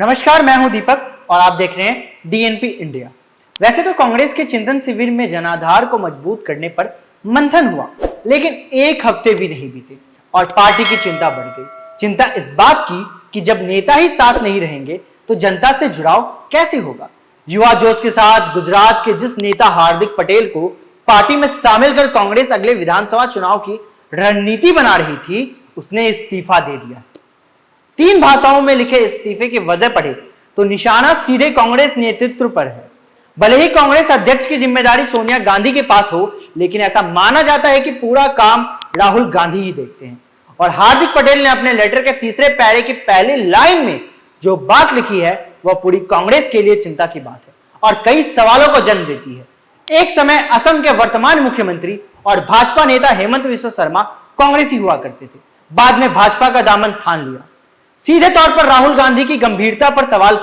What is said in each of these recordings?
नमस्कार, मैं हूं दीपक और आप देख रहे हैं डीएनपी इंडिया। वैसे तो कांग्रेस के चिंतन शिविर में जनाधार को मजबूत करने पर मंथन हुआ, लेकिन एक हफ्ते भी नहीं बीते और पार्टी की चिंता बढ़ गई। चिंता इस बात की कि जब नेता ही साथ नहीं रहेंगे तो जनता से जुड़ाव कैसे होगा। युवा जोश के साथ गुजरात के जिस नेता हार्दिक पटेल को पार्टी में शामिल कर कांग्रेस अगले विधानसभा चुनाव की रणनीति बना रही थी, उसने इस्तीफा दे दिया। 3 भाषाओं में लिखे इस्तीफे की वजह पड़े तो निशाना सीधे कांग्रेस नेतृत्व पर है। भले ही कांग्रेस अध्यक्ष की जिम्मेदारी सोनिया गांधी के पास हो, लेकिन ऐसा माना जाता है कि पूरा काम राहुल गांधी ही देखते हैं। और हार्दिक पटेल ने अपने लेटर के तीसरे पैरे की पहली लाइन में जो बात लिखी है वह पूरी कांग्रेस के लिए चिंता की बात है और कई सवालों को जन्म देती है। एक समय असम के वर्तमान मुख्यमंत्री और भाजपा नेता हेमंत विश्व शर्मा कांग्रेसी हुआ करते थे, बाद में भाजपा का दामन थाम लिया। सीधे तौर पर राहुल गांधी की गंभीरता पर सवाल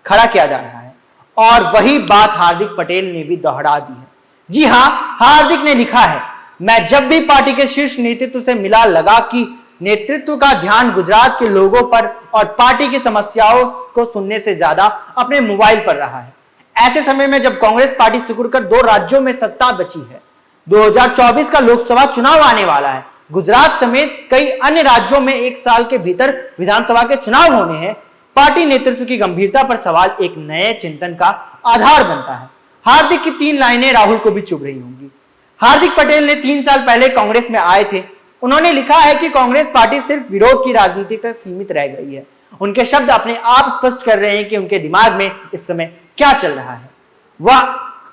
खड़ा किया जा रहा है और वही बात हार्दिक पटेल ने भी दोहरा दी है। जी हां, हार्दिक ने लिखा है, मैं जब भी पार्टी के शीर्ष नेतृत्व से मिला लगा कि नेतृत्व का ध्यान गुजरात के लोगों पर और पार्टी की समस्याओं को सुनने से ज्यादा अपने मोबाइल पर रहा है। ऐसे समय में जब कांग्रेस पार्टी सिकुड़कर 2 राज्यों में सत्ता बची है, 2024 का लोकसभा चुनाव आने वाला है, गुजरात समेत कई अन्य राज्यों में 1 साल के भीतर विधानसभा के चुनाव होने हैं, पार्टी नेतृत्व की गंभीरता पर सवाल एक नए चिंतन का आधार बनता है। हार्दिक की 3 लाइनें राहुल को भी चुभ रही होंगी। हार्दिक पटेल ने 3 साल पहले कांग्रेस में आए थे। उन्होंने लिखा है कि कांग्रेस पार्टी सिर्फ विरोध की राजनीति तक सीमित रह गई है। उनके शब्द अपने आप स्पष्ट कर रहे हैं कि उनके दिमाग में इस समय क्या चल रहा है, वह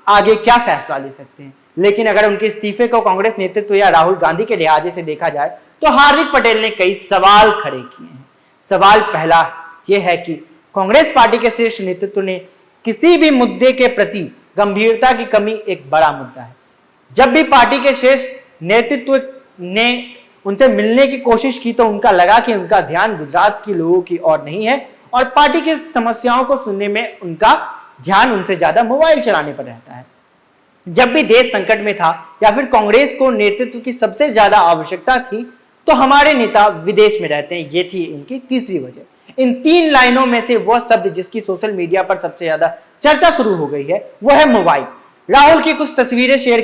आगे क्या फैसला ले सकते हैं। लेकिन अगर उनके इस्तीफे को कांग्रेस नेतृत्व या राहुल गांधी के लिहाजे से देखा जाए तो हार्दिक पटेल ने कई सवाल खड़े किए हैं। सवाल पहला यह है कि कांग्रेस पार्टी के शीर्ष नेतृत्व ने किसी भी मुद्दे के प्रति गंभीरता की कमी एक बड़ा मुद्दा है। जब भी पार्टी के शीर्ष नेतृत्व ने उनसे मिलने की कोशिश की तो उनका लगा कि उनका ध्यान गुजरात के लोगों की ओर नहीं है और पार्टी की समस्याओं को सुनने में उनका ध्यान उनसे ज्यादा मोबाइल चलाने पर रहता है। जब भी देश संकट में था या फिर कांग्रेस को नेतृत्व की सबसे ज्यादा आवश्यकता थी तो हमारे नेता विदेश में रहते हैं। ये थी इनकी तीसरी वजह। इन 3 लाइनों में से वह शब्द जिसकी सोशल मीडिया पर सबसे ज्यादा चर्चा शुरू हो गई है वह है मोबाइल। राहुल की कुछ तस्वीरें शेयर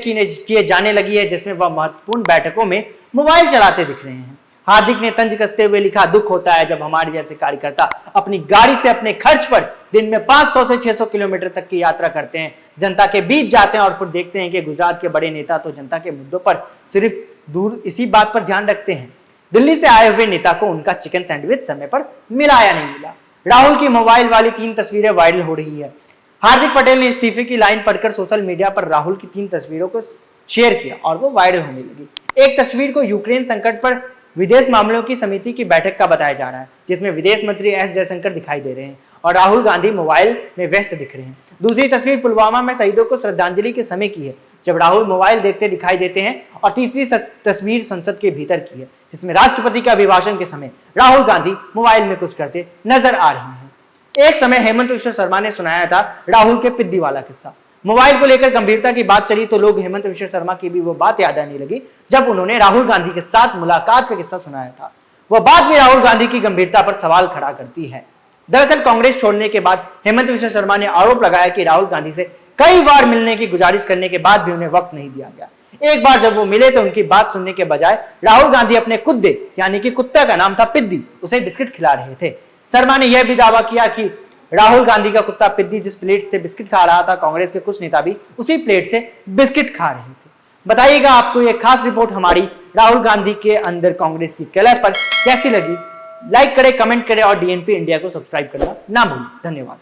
किए जाने लगी है जिसमें वह महत्वपूर्ण बैठकों में मोबाइल चलाते दिख रहे हैं। हार्दिक ने तंज कसते हुए लिखा, दुख होता है जब हमारे जैसे कार्यकर्ता अपनी गाड़ी से अपने खर्च पर दिन में 500 से 600 किलोमीटर तक की यात्रा करते हैं, जनता के बीच जाते हैं और फिर देखते हैं कि गुजरात के बड़े नेता तो जनता के मुद्दों पर सिर्फ दूर इसी बात पर ध्यान रखते हैं। दिल्ली से आए हुए नेता को उनका चिकन सैंडविच समय पर मिला या नहीं मिला। राहुल की मोबाइल वाली 3 तस्वीरें वायरल हो रही है। हार्दिक पटेल ने इस्तीफे की लाइन पढ़कर सोशल मीडिया पर राहुल की 3 तस्वीरों को शेयर किया और वो वायरल होने लगी। एक तस्वीर को यूक्रेन संकट पर विदेश मामलों की समिति की बैठक का बताया जा रहा है जिसमें विदेश मंत्री एस जयशंकर दिखाई दे रहे हैं और राहुल गांधी मोबाइल में व्यस्त दिख रहे हैं। दूसरी तस्वीर पुलवामा में शहीदों को श्रद्धांजलि के समय की है जब राहुल मोबाइल देखते दिखाई देते हैं और तीसरी तस्वीर संसद के भीतर की है जिसमें राष्ट्रपति के अभिभाषण के समय राहुल गांधी मोबाइल में कुछ करते नजर आ रहे हैं। एक समय हेमंत विश्व शर्मा ने सुनाया था राहुल के पिद्दी वाला किस्सा। मोबाइल को लेकर गंभीरता की बात चली तो लोग हेमंत विश्व शर्मा की भी वो बात याद आने लगी जब उन्होंने राहुल गांधी के साथ मुलाकात का किस्सा सुनाया था। वह बात भी राहुल गांधी की गंभीरता पर सवाल खड़ा करती है। दरअसल कांग्रेस छोड़ने के बाद हेमंत विश्व शर्मा ने आरोप लगाया कि राहुल गांधी से कई बार मिलने की गुजारिश करने के बाद भी उन्हें वक्त नहीं दिया गया। एक बार जब वो मिले तो उनकी बात सुनने के बजाय राहुल गांधी अपने कुत्ते यानी कि कुत्ते का नाम था पिद्दी, उसे बिस्किट खिला रहे थे। शर्मा ने यह भी दावा किया कि राहुल गांधी का कुत्ता पिद्दी जिस प्लेट से बिस्किट खा रहा था कांग्रेस के कुछ नेता भी उसी प्लेट से बिस्किट खा रहे थे। बताइएगा आपको यह खास रिपोर्ट हमारी राहुल गांधी के अंदर कांग्रेस की कलह पर कैसी लगी। लाइक करें, कमेंट करें और डीएनपी इंडिया को सब्सक्राइब करना ना भूलें। धन्यवाद।